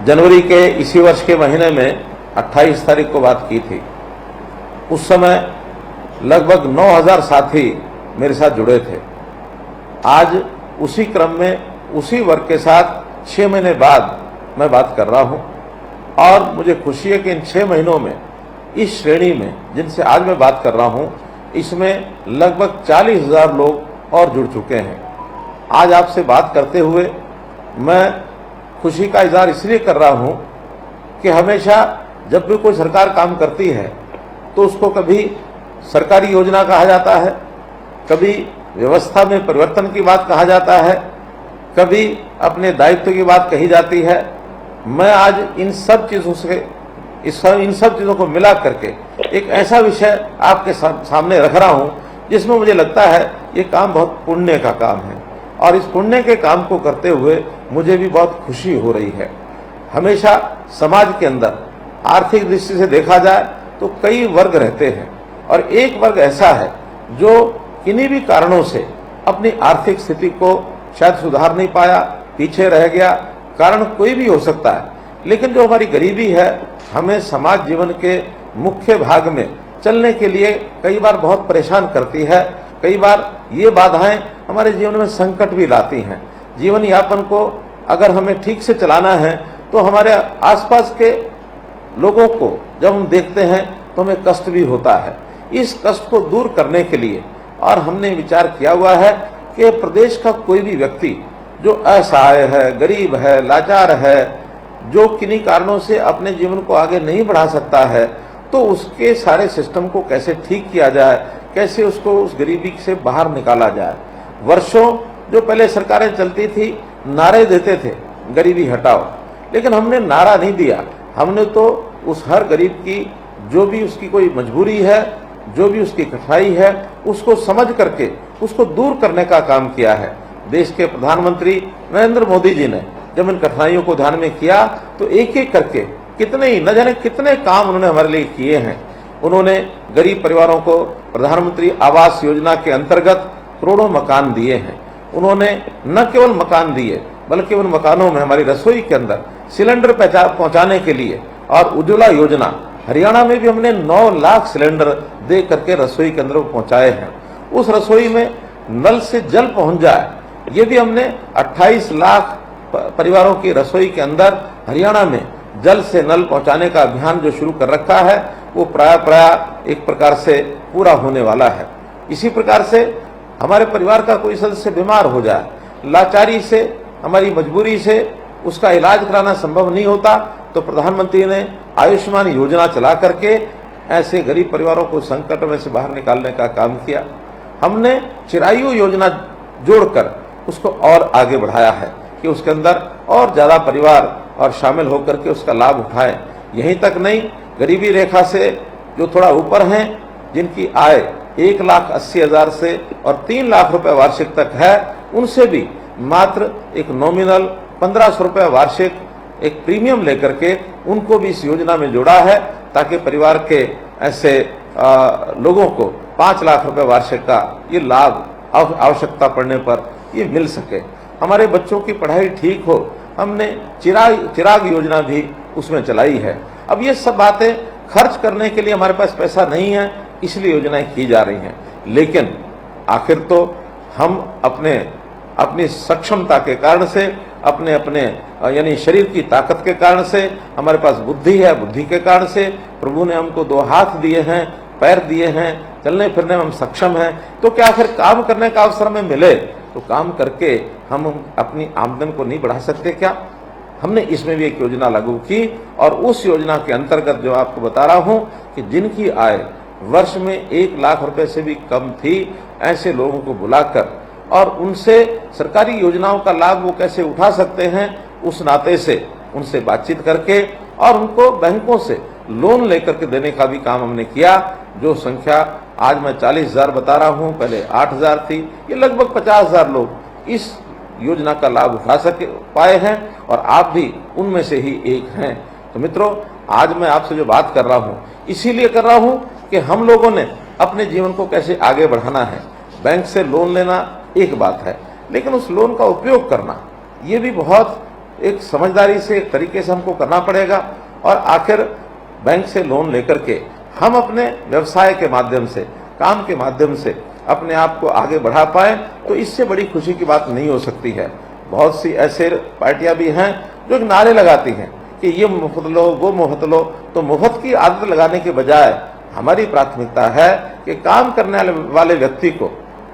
जनवरी के इसी वर्ष के महीने में 28 तारीख को बात की थी। उस समय लगभग 9000 साथी मेरे साथ जुड़े थे। आज उसी क्रम में उसी वर्ग के साथ 6 महीने बाद मैं बात कर रहा हूं और मुझे खुशी है कि इन 6 महीनों में इस श्रेणी में जिनसे आज मैं बात कर रहा हूं, इसमें लगभग 40,000 लोग और जुड़ चुके हैं। आज आपसे बात करते हुए मैं खुशी का इजहार इसलिए कर रहा हूं कि हमेशा जब भी कोई सरकार काम करती है तो उसको कभी सरकारी योजना कहा जाता है, कभी व्यवस्था में परिवर्तन की बात कहा जाता है, कभी अपने दायित्व की बात कही जाती है। मैं आज इन सब चीज़ों को मिला करके एक ऐसा विषय आपके सामने रख रहा हूं जिसमें मुझे लगता है ये काम बहुत पुण्य का काम है और इस पुण्य के काम को करते हुए मुझे भी बहुत खुशी हो रही है। हमेशा समाज के अंदर आर्थिक दृष्टि से देखा जाए तो कई वर्ग रहते हैं और एक वर्ग ऐसा है जो किन्हीं भी कारणों से अपनी आर्थिक स्थिति को शायद सुधार नहीं पाया, पीछे रह गया। कारण कोई भी हो सकता है, लेकिन जो हमारी गरीबी है हमें समाज जीवन के मुख्य भाग में चलने के लिए कई बार बहुत परेशान करती है। कई बार ये बाधाएं हमारे जीवन में संकट भी लाती हैं। जीवन यापन को अगर हमें ठीक से चलाना है तो हमारे आसपास के लोगों को जब हम देखते हैं तो हमें कष्ट भी होता है। इस कष्ट को दूर करने के लिए और हमने विचार किया हुआ है कि प्रदेश का कोई भी व्यक्ति जो असहाय है, गरीब है, लाचार है, जो किन्हीं कारणों से अपने जीवन को आगे नहीं बढ़ा सकता है, तो उसके सारे सिस्टम को कैसे ठीक किया जाए, कैसे उसको उस गरीबी से बाहर निकाला जाए। वर्षों जो पहले सरकारें चलती थी नारे देते थे गरीबी हटाओ, लेकिन हमने नारा नहीं दिया। हमने तो उस हर गरीब की जो भी उसकी कोई मजबूरी है, जो भी उसकी कठिनाई है, उसको समझ करके उसको दूर करने का काम किया है। देश के प्रधानमंत्री नरेंद्र मोदी जी ने जब इन कठिनाइयों को ध्यान में किया तो एक एक करके न जाने कितने काम उन्होंने हमारे लिए किए हैं। उन्होंने गरीब परिवारों को प्रधानमंत्री आवास योजना के अंतर्गत करोड़ों मकान दिए हैं। उन्होंने न केवल मकान दिए बल्कि उन मकानों में हमारी रसोई के अंदर सिलेंडर पहुंचाने के लिए और उज्ज्वला योजना, हरियाणा में भी हमने 9 लाख सिलेंडर दे करके रसोई के अंदर पहुंचाए हैं। उस रसोई में नल से जल पहुंच जाए, ये भी हमने 28 लाख परिवारों की रसोई के अंदर हरियाणा में जल से नल पहुंचाने का अभियान जो शुरू कर रखा है वो प्राय एक प्रकार से पूरा होने वाला है। इसी प्रकार से हमारे परिवार का कोई सदस्य बीमार हो जाए, लाचारी से, हमारी मजबूरी से उसका इलाज कराना संभव नहीं होता, तो प्रधानमंत्री ने आयुष्मान योजना चला करके ऐसे गरीब परिवारों को संकट में से बाहर निकालने का काम किया। हमने चिरायु योजना जोड़कर उसको और आगे बढ़ाया है कि उसके अंदर और ज़्यादा परिवार और शामिल होकर के उसका लाभ उठाएं। यहीं तक नहीं, गरीबी रेखा से जो थोड़ा ऊपर हैं, जिनकी आय 1,80,000 से और 3 लाख रुपए वार्षिक तक है, उनसे भी मात्र एक नॉमिनल 1500 रुपए वार्षिक एक प्रीमियम लेकर के उनको भी इस योजना में जोड़ा है, ताकि परिवार के ऐसे लोगों को 5 लाख रुपए वार्षिक का ये लाभ आवश्यकता पड़ने पर ये मिल सके। हमारे बच्चों की पढ़ाई ठीक हो, हमने चिराग योजना भी उसमें चलाई है। अब ये सब बातें खर्च करने के लिए हमारे पास पैसा नहीं है, इसलिए योजनाएं की जा रही हैं। लेकिन आखिर तो हम अपनी सक्षमता के कारण से, अपने यानी शरीर की ताकत के कारण से, हमारे पास बुद्धि है, बुद्धि के कारण से प्रभु ने हमको 2 हाथ दिए हैं, पैर दिए हैं, चलने फिरने में हम सक्षम हैं, तो क्या आखिर काम करने का अवसर हमें मिले तो काम करके हम अपनी आमदन को नहीं बढ़ा सकते क्या? हमने इसमें भी एक योजना लागू की और उस योजना के अंतर्गत जो आपको बता रहा हूं कि जिनकी आय वर्ष में 1 लाख रुपए से भी कम थी, ऐसे लोगों को बुलाकर और उनसे सरकारी योजनाओं का लाभ वो कैसे उठा सकते हैं, उस नाते से उनसे बातचीत करके और उनको बैंकों से लोन लेकर के देने का भी काम हमने किया। जो संख्या आज मैं 40,000 बता रहा हूं, पहले 8,000 थी, ये लगभग 50,000 लोग इस योजना का लाभ उठा पाए हैं और आप भी उनमें से ही एक हैं। तो मित्रों, आज मैं आपसे जो बात कर रहा हूं इसीलिए कर रहा हूं कि हम लोगों ने अपने जीवन को कैसे आगे बढ़ाना है। बैंक से लोन लेना एक बात है, लेकिन उस लोन का उपयोग करना ये भी बहुत एक समझदारी से, एक तरीके से हमको करना पड़ेगा। और आखिर बैंक से लोन लेकर के हम अपने व्यवसाय के माध्यम से, काम के माध्यम से अपने आप को आगे बढ़ा पाए, तो इससे बड़ी खुशी की बात नहीं हो सकती है। बहुत सी ऐसे पार्टियां भी हैं जो नारे लगाती हैं कि ये मुफ्त लो, वो मुफ्त लो। तो मुफ्त की आदत लगाने के बजाय हमारी प्राथमिकता है कि काम करने वाले व्यक्ति को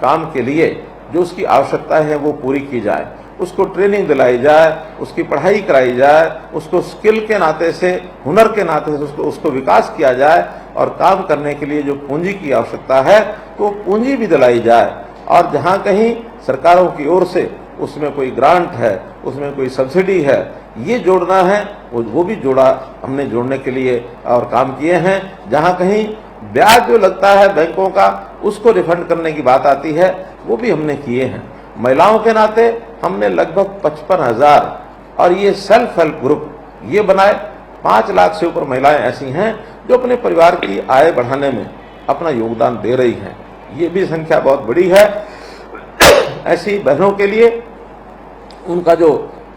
काम के लिए जो उसकी आवश्यकता है वो पूरी की जाए, उसको ट्रेनिंग दिलाई जाए, उसकी पढ़ाई कराई जाए, उसको स्किल के नाते से, हुनर के नाते से उसको विकास किया जाए, और काम करने के लिए जो पूंजी की आवश्यकता है तो पूंजी भी दिलाई जाए। और जहाँ कहीं सरकारों की ओर से उसमें कोई ग्रांट है, उसमें कोई सब्सिडी है, ये जोड़ना है, वो भी हमने जोड़ने के लिए और काम किए हैं। जहाँ कहीं ब्याज जो लगता है बैंकों का, उसको रिफंड करने की बात आती है, वो भी हमने किए हैं। महिलाओं के नाते हमने लगभग 55,000 और ये सेल्फ हेल्प ग्रुप ये बनाए। 5 लाख से ऊपर महिलाएं ऐसी हैं जो अपने परिवार की आय बढ़ाने में अपना योगदान दे रही हैं। ये भी संख्या बहुत बड़ी है। ऐसी बहनों के लिए उनका जो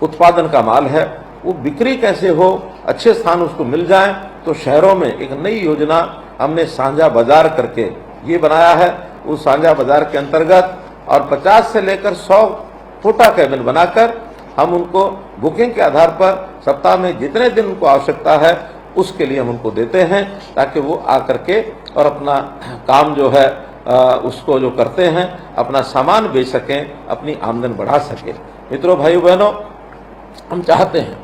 उत्पादन का माल है वो बिक्री कैसे हो, अच्छे स्थान उसको मिल जाए, तो शहरों में एक नई योजना हमने साझा बाजार करके ये बनाया है। उस साझा बाजार के अंतर्गत और 50 से लेकर 100 छोटा कैबिन बनाकर हम उनको बुकिंग के आधार पर सप्ताह में जितने दिन उनको आवश्यकता है उसके लिए हम उनको देते हैं, ताकि वो आकर के और अपना काम जो है उसको जो करते हैं, अपना सामान बेच सकें, अपनी आमदन बढ़ा सकें। मित्रों, भाइयों बहनों, हम चाहते हैं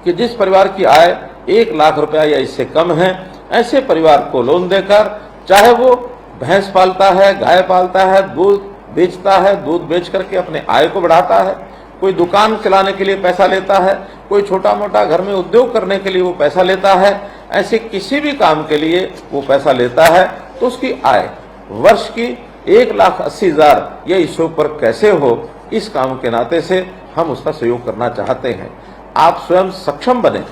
कि जिस परिवार की आय 1 लाख रुपया या इससे कम है, ऐसे परिवार को लोन देकर, चाहे वो भैंस पालता है, गाय पालता है, दूध बेचता है, दूध बेच करके अपने आय को बढ़ाता है, कोई दुकान चलाने के लिए पैसा लेता है, कोई छोटा मोटा घर में उद्योग करने के लिए वो पैसा लेता है, ऐसे किसी भी काम के लिए वो पैसा लेता है, तो उसकी आय वर्ष की 1,80,000 या इससे ऊपर कैसे हो, इस काम के नाते से हम उसका सहयोग करना चाहते हैं। आप स्वयं सक्षम बने।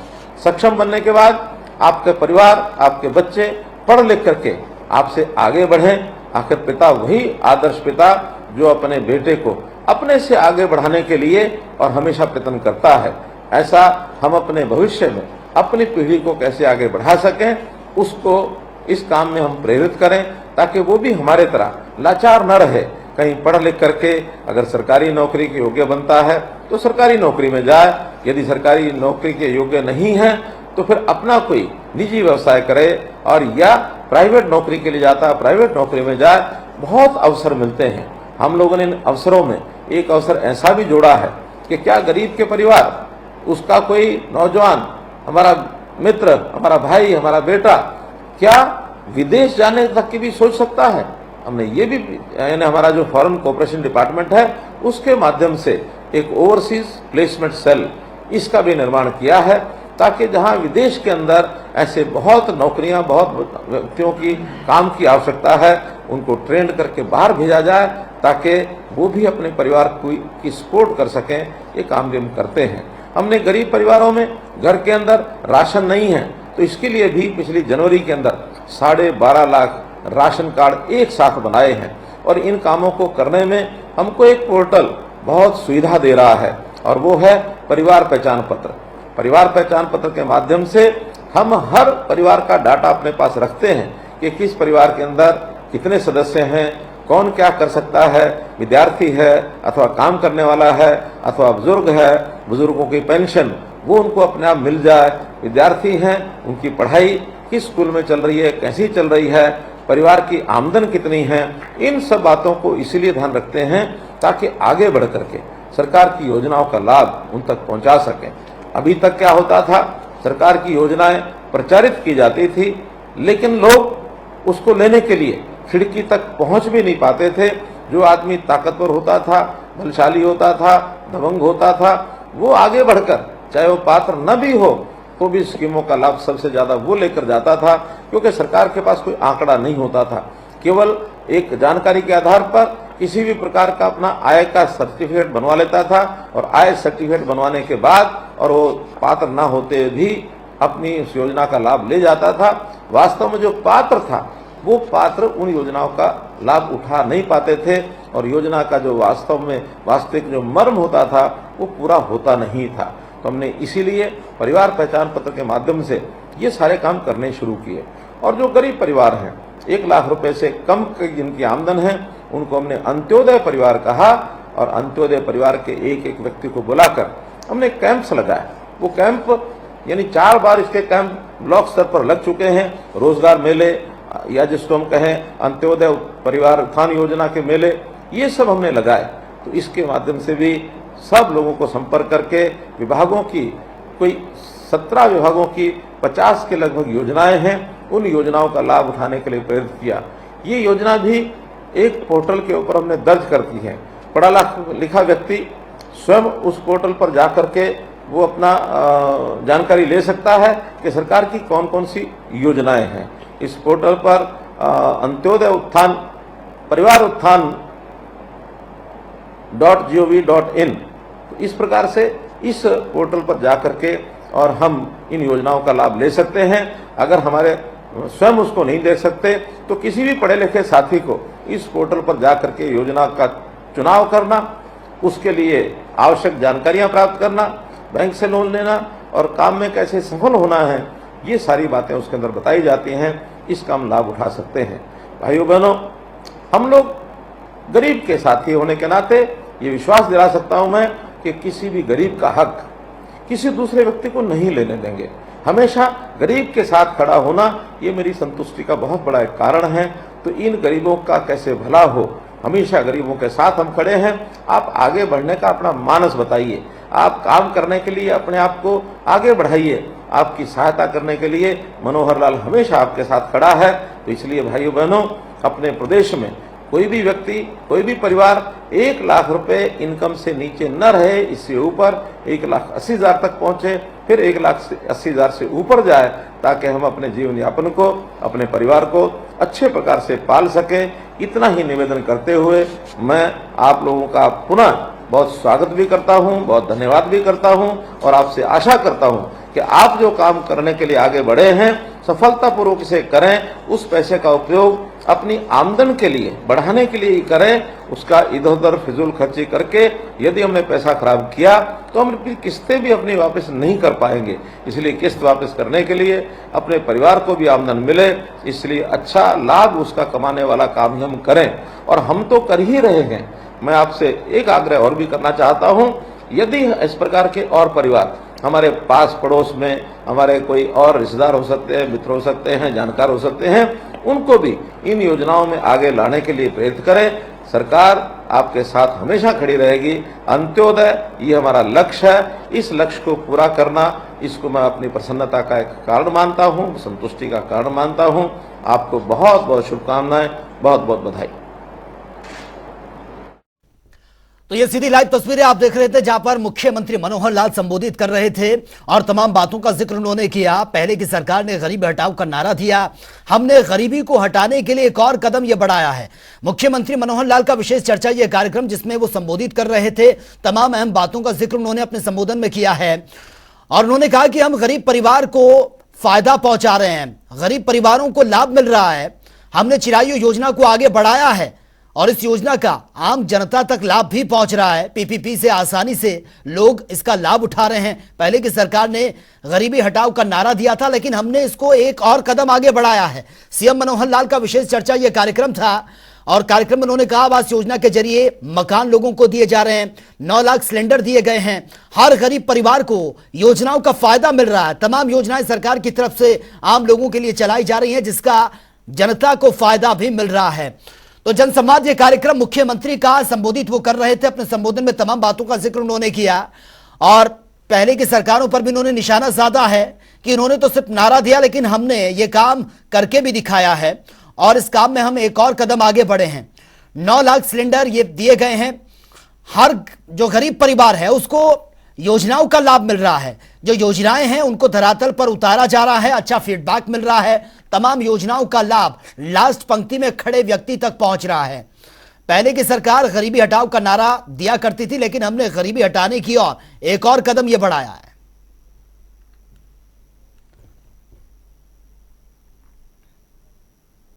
सक्षम बनने के बाद आपके परिवार, आपके बच्चे पढ़ लिख करके आपसे आगे बढ़ें। आखिर पिता वही आदर्श पिता जो अपने बेटे को अपने से आगे बढ़ाने के लिए और हमेशा प्रयत्न करता है। ऐसा हम अपने भविष्य में अपनी पीढ़ी को कैसे आगे बढ़ा सकें, उसको इस काम में हम प्रेरित करें, ताकि वो भी हमारे तरह लाचार न रहे। कहीं पढ़ लिख करके अगर सरकारी नौकरी के योग्य बनता है तो सरकारी नौकरी में जाए, यदि सरकारी नौकरी के योग्य नहीं है तो फिर अपना कोई निजी व्यवसाय करे, और या प्राइवेट नौकरी के लिए जाता है, प्राइवेट नौकरी में जाए। बहुत अवसर मिलते हैं। हम लोगों ने इन अवसरों में एक अवसर ऐसा भी जोड़ा है कि क्या गरीब के परिवार, उसका कोई नौजवान, हमारा मित्र, हमारा भाई, हमारा बेटा क्या विदेश जाने तक की भी सोच सकता है? हमने ये भी, यानी हमारा जो फॉरेन कोऑपरेशन डिपार्टमेंट है उसके माध्यम से एक ओवरसीज प्लेसमेंट सेल, इसका भी निर्माण किया है, ताकि जहां विदेश के अंदर ऐसे बहुत नौकरियां, बहुत व्यक्तियों की काम की आवश्यकता है, उनको ट्रेंड करके बाहर भेजा जाए, ताकि वो भी अपने परिवार की सपोर्ट कर सकें। ये काम भी हम करते हैं। हमने गरीब परिवारों में घर के अंदर राशन नहीं है, तो इसके लिए भी पिछली जनवरी के अंदर 12.5 लाख राशन कार्ड एक साथ बनाए हैं। और इन कामों को करने में हमको एक पोर्टल बहुत सुविधा दे रहा है, और वो है परिवार पहचान पत्र। परिवार पहचान पत्र के माध्यम से हम हर परिवार का डाटा अपने पास रखते हैं कि किस परिवार के अंदर कितने सदस्य हैं, कौन क्या कर सकता है, विद्यार्थी है अथवा काम करने वाला है अथवा बुजुर्ग है, बुजुर्गों की पेंशन वो उनको अपने आप मिल जाए, विद्यार्थी हैं उनकी पढ़ाई किस स्कूल में चल रही है, कैसी चल रही है, परिवार की आमदन कितनी है। इन सब बातों को इसीलिए ध्यान रखते हैं ताकि आगे बढ़ करके सरकार की योजनाओं का लाभ उन तक पहुंचा सकें। अभी तक क्या होता था, सरकार की योजनाएं प्रचारित की जाती थी, लेकिन लोग उसको लेने के लिए खिड़की तक पहुंच भी नहीं पाते थे। जो आदमी ताकतवर होता था, बलशाली होता था, दबंग होता था, वो आगे बढ़कर, चाहे वो पात्र न भी हो, तो भी स्कीमों का लाभ सबसे ज्यादा वो लेकर जाता था, क्योंकि सरकार के पास कोई आंकड़ा नहीं होता था। केवल एक जानकारी के आधार पर किसी भी प्रकार का अपना आय का सर्टिफिकेट बनवा लेता था, और आय सर्टिफिकेट बनवाने के बाद और वो पात्र ना होते भी अपनी इस योजना का लाभ ले जाता था। वास्तव में जो पात्र था वो पात्र उन योजनाओं का लाभ उठा नहीं पाते थे, और योजना का जो वास्तव में वास्तविक जो मर्म होता था वो पूरा होता नहीं था। तो हमने इसीलिए परिवार पहचान पत्र के माध्यम से ये सारे काम करने शुरू किए। और जो गरीब परिवार हैं, 1 लाख रुपए से कम की जिनकी आमदन है, उनको हमने अंत्योदय परिवार कहा और अंत्योदय परिवार के एक एक व्यक्ति को बुलाकर हमने कैंप्स लगाए। वो कैंप यानी 4 बार इसके कैंप ब्लॉक स्तर पर लग चुके हैं। रोजगार मेले या जिसको हम कहें अंत्योदय परिवार उत्थान योजना के मेले, ये सब हमने लगाए। तो इसके माध्यम से भी सब लोगों को संपर्क करके विभागों की कोई 17 विभागों की 50 के लगभग योजनाएं हैं, उन योजनाओं का लाभ उठाने के लिए प्रेरित किया। ये योजना भी एक पोर्टल के ऊपर हमने दर्ज कर दी है। पढ़ा लिखा व्यक्ति स्वयं उस पोर्टल पर जाकर के वो अपना जानकारी ले सकता है कि सरकार की कौन कौन सी योजनाएं हैं। इस पोर्टल पर अंत्योदय उत्थान परिवार उत्थान .gov.in, तो इस प्रकार से इस पोर्टल पर जाकर के और हम इन योजनाओं का लाभ ले सकते हैं। अगर हमारे स्वयं उसको नहीं देख सकते तो किसी भी पढ़े लिखे साथी को इस पोर्टल पर जाकर के योजना का चुनाव करना, उसके लिए आवश्यक जानकारियां प्राप्त करना, बैंक से लोन लेना और काम में कैसे सफल होना है, ये सारी बातें उसके अंदर बताई जाती हैं। इसका हम लाभ उठा सकते हैं। भाइयों बहनों, हम लोग गरीब के साथी होने के नाते ये विश्वास दिला सकता हूं मैं कि किसी भी गरीब का हक किसी दूसरे व्यक्ति को नहीं लेने देंगे। हमेशा गरीब के साथ खड़ा होना ये मेरी संतुष्टि का बहुत बड़ा एक कारण है। तो इन गरीबों का कैसे भला हो, हमेशा गरीबों के साथ हम खड़े हैं। आप आगे बढ़ने का अपना मानस बताइए, आप काम करने के लिए अपने आप को आगे बढ़ाइए। आपकी सहायता करने के लिए मनोहर लाल हमेशा आपके साथ खड़ा है। तो इसलिए भाइयों बहनों, अपने प्रदेश में कोई भी व्यक्ति, कोई भी परिवार 1 लाख रुपए इनकम से नीचे न रहे, इससे ऊपर 1,80,000 तक पहुंचे, फिर 1,80,000 से ऊपर जाए, ताकि हम अपने जीवन यापन को, अपने परिवार को अच्छे प्रकार से पाल सकें। इतना ही निवेदन करते हुए मैं आप लोगों का पुनः बहुत स्वागत भी करता हूं, बहुत धन्यवाद भी करता हूं और आपसे आशा करता हूं कि आप जो काम करने के लिए आगे बढ़े हैं सफलतापूर्वक इसे करें। उस पैसे का उपयोग अपनी आमदन के लिए बढ़ाने के लिए ही करें। उसका इधर उधर फिजूल खर्ची करके यदि हमने पैसा खराब किया तो हम अपनी किस्तें भी अपनी वापस नहीं कर पाएंगे। इसलिए किस्त वापस करने के लिए अपने परिवार को भी आमदन मिले, इसलिए अच्छा लाभ उसका कमाने वाला काम ही हम करें। और हम तो कर ही रहे हैं। मैं आपसे एक आग्रह और भी करना चाहता हूं, यदि इस प्रकार के और परिवार हमारे पास पड़ोस में, हमारे कोई और रिश्तेदार हो सकते हैं, मित्र हो सकते हैं, जानकार हो सकते हैं, उनको भी इन योजनाओं में आगे लाने के लिए प्रेरित करें। सरकार आपके साथ हमेशा खड़ी रहेगी। अंत्योदय ये हमारा लक्ष्य है। इस लक्ष्य को पूरा करना, इसको मैं अपनी प्रसन्नता का एक कारण मानता हूँ, संतुष्टि का कारण मानता हूँ। आपको बहुत बहुत शुभकामनाएं, बहुत बहुत बधाई। तो ये सीधी लाइव तस्वीरें आप देख रहे थे, जहां पर मुख्यमंत्री मनोहर लाल संबोधित कर रहे थे और तमाम बातों का जिक्र उन्होंने किया। पहले की सरकार ने गरीबी हटाओ का नारा दिया, हमने गरीबी को हटाने के लिए एक और कदम ये बढ़ाया है। मुख्यमंत्री मनोहर लाल का विशेष चर्चा ये कार्यक्रम जिसमें वो संबोधित कर रहे थे, तमाम अहम बातों का जिक्र उन्होंने अपने संबोधन में किया है और उन्होंने कहा कि हम गरीब परिवार को फायदा पहुंचा रहे हैं, गरीब परिवारों को लाभ मिल रहा है। हमने चिरायु योजना को आगे बढ़ाया है और इस योजना का आम जनता तक लाभ भी पहुंच रहा है। पीपीपी से आसानी से लोग इसका लाभ उठा रहे हैं। पहले की सरकार ने गरीबी हटाओ का नारा दिया था, लेकिन हमने इसको एक और कदम आगे बढ़ाया है। सीएम मनोहर लाल का विशेष चर्चा यह कार्यक्रम था और कार्यक्रम में उन्होंने कहा आवास योजना के जरिए मकान लोगों को दिए जा रहे हैं, 9 लाख सिलेंडर दिए गए हैं, हर गरीब परिवार को योजनाओं का फायदा मिल रहा है। तमाम योजनाएं सरकार की तरफ से आम लोगों के लिए चलाई जा रही हैं, जिसका जनता को फायदा भी मिल रहा है। तो जनसंवाद ये कार्यक्रम मुख्यमंत्री का संबोधित वो कर रहे थे। अपने संबोधन में तमाम बातों का जिक्र उन्होंने किया और पहले की सरकारों पर भी उन्होंने निशाना साधा है कि इन्होंने तो सिर्फ नारा दिया, लेकिन हमने ये काम करके भी दिखाया है और इस काम में हम एक और कदम आगे बढ़े हैं। 9 लाख सिलेंडर ये दिए गए हैं, हर जो गरीब परिवार है उसको योजनाओं का लाभ मिल रहा है। जो योजनाएं हैं उनको धरातल पर उतारा जा रहा है, अच्छा फीडबैक मिल रहा है। तमाम योजनाओं का लाभ लास्ट पंक्ति में खड़े व्यक्ति तक पहुंच रहा है। पहले की सरकार गरीबी हटाओ का नारा दिया करती थी, लेकिन हमने गरीबी हटाने की और एक और कदम यह बढ़ाया है।